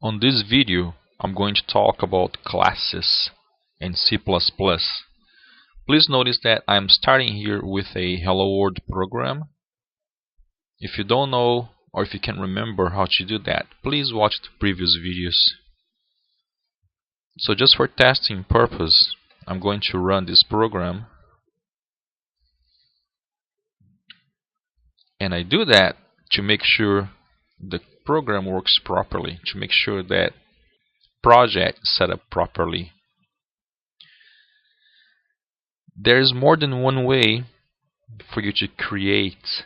On this video, I'm going to talk about classes in C++. Please notice that I'm starting here with a Hello World program. If you don't know or if you can't remember how to do that, please watch the previous videos. So just for testing purpose, I'm going to run this program. And I do that to make sure the program works properly, to make sure that project is set up properly. There's more than one way for you to create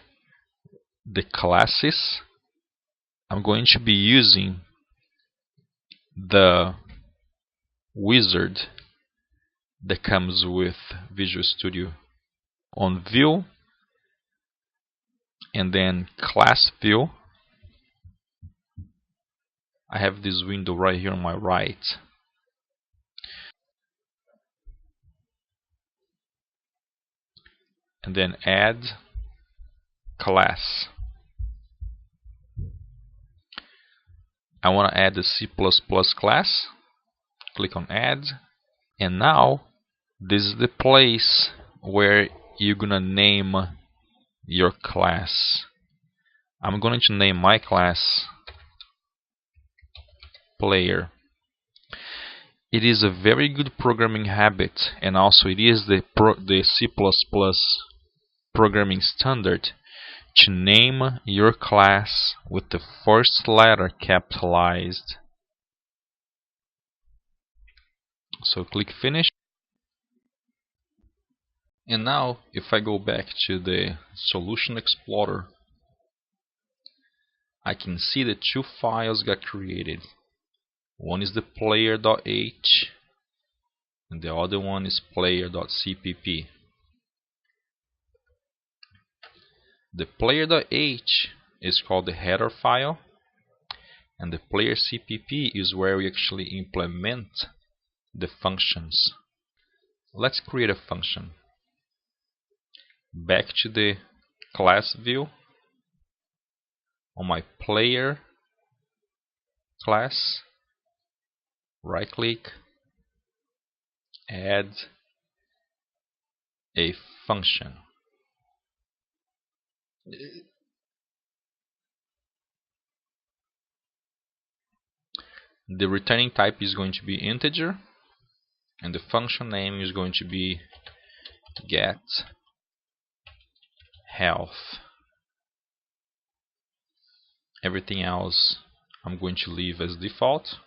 the classes. I'm going to be using the wizard that comes with Visual Studio. On View and then Class View, I have this window right here on my right. And then Add Class. I want to add the C++ class. Click on Add. And now this is the place where you're gonna name your class. I'm going to name my class Player. It is a very good programming habit, and also it is the C++ programming standard to name your class with the first letter capitalized. So click Finish. And now if I go back to the Solution Explorer, I can see that two files got created. One is the player.h and the other one is player.cpp. The player.h is called the header file, and the player.cpp is where we actually implement the functions. Let's create a function. Back to the class view. On my player class, right click, add a function. The returning type is going to be integer, and the function name is going to be get health. Everything else I'm going to leave as default.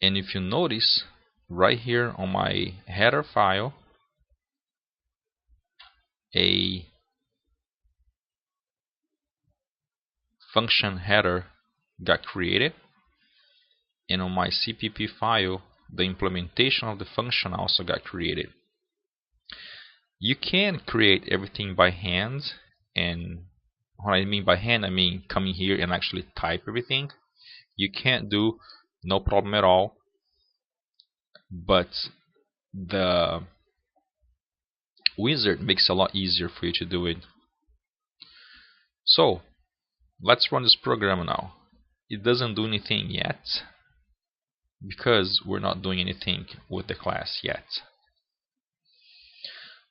And if you notice, right here on my header file, a function header got created, and on my CPP file, the implementation of the function also got created. You can create everything by hand, and what I mean by hand, I mean coming here and actually type everything. You can't do, no problem at all, but the wizard makes it a lot easier for you to do it. So let's run this program now. It doesn't do anything yet because we're not doing anything with the class yet.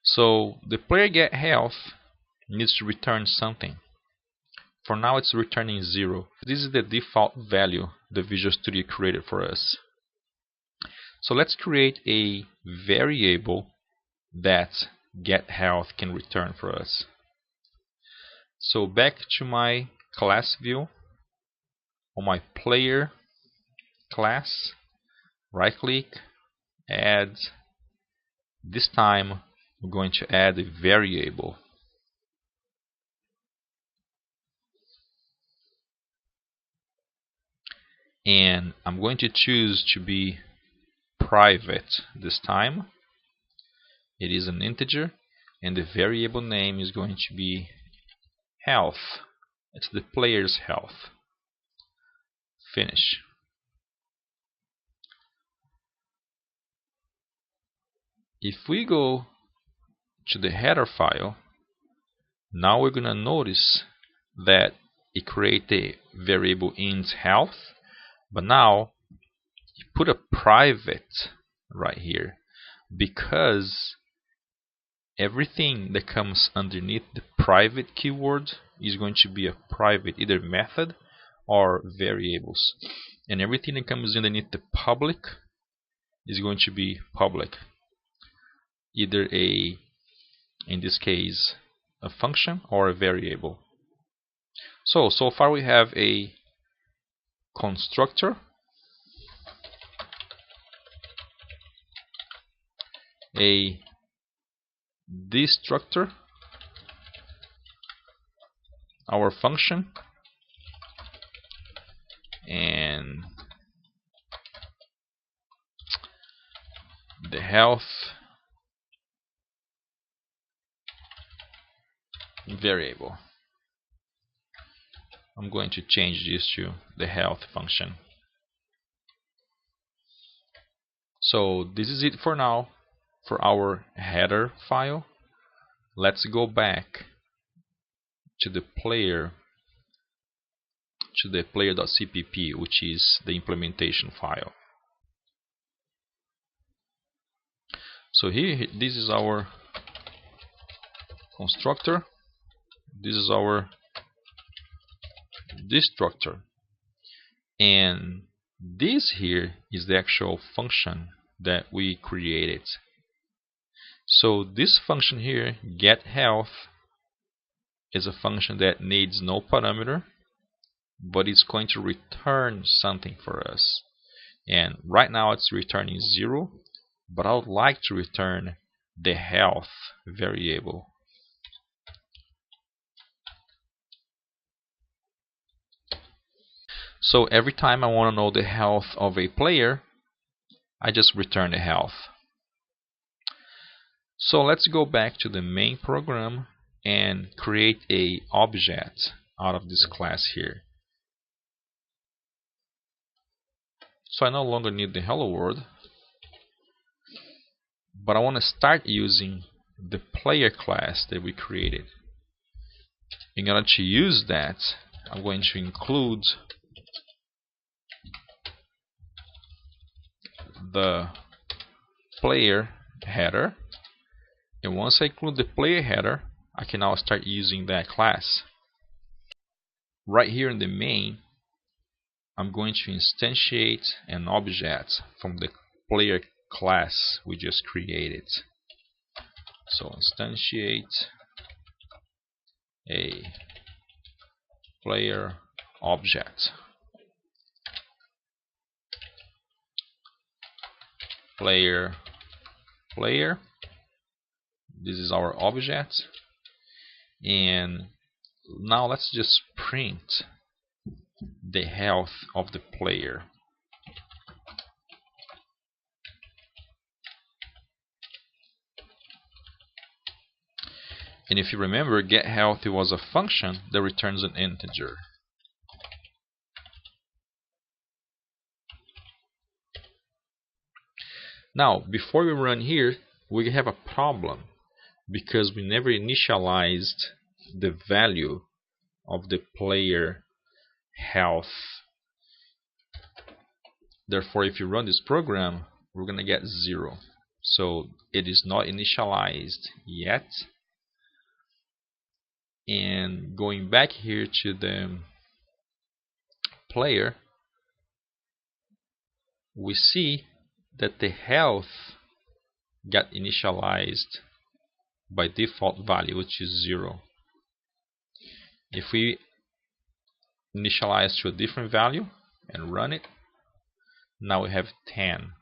So the player get health needs to return something. For now it's returning 0. This is the default value the Visual Studio created for us. So let's create a variable that get health can return for us. So back to my class view, on my player class, right click, add. This time I'm going to add a variable. And I'm going to choose to be private this time. It is an integer, and the variable name is going to be health. It's the player's health. Finish. If we go to the header file, now we're going to notice that it create the variable int health, but now you put a private right here, because everything that comes underneath the private keyword is going to be a private either method or variables, and everything that comes underneath the public is going to be public, either in this case a function or a variable. So far we have a constructor, a destructor, our function, and the health variable. I'm going to change this to the health function. So this is it for now for our header file. Let's go back to the player, to the player.cpp, which is the implementation file. So here, this is our constructor, this is our destructor, and this here is the actual function that we created. So this function here, getHealth, is a function that needs no parameter, but it's going to return something for us. And right now it's returning 0, but I would like to return the health variable. So every time I want to know the health of a player, I just return the health. So let's go back to the main program and create a object out of this class here. So I no longer need the hello world, but I want to start using the player class that we created. In order to use that, I'm going to include the player header, and once I include the player header, I can now start using that class. Right here in the main, I'm going to instantiate an object from the player class we just created. So instantiate a player object. Player. This is our object, and now let's just print the health of the player. And if you remember, getHealth was a function that returns an integer. Now, before we run here, we have a problem because we never initialized the value of the player health. Therefore, if you run this program, we're going to get 0. So it is not initialized yet. And going back here to the player, we see that the health got initialized by default value, which is 0. If we initialize to a different value and run it, now we have 10.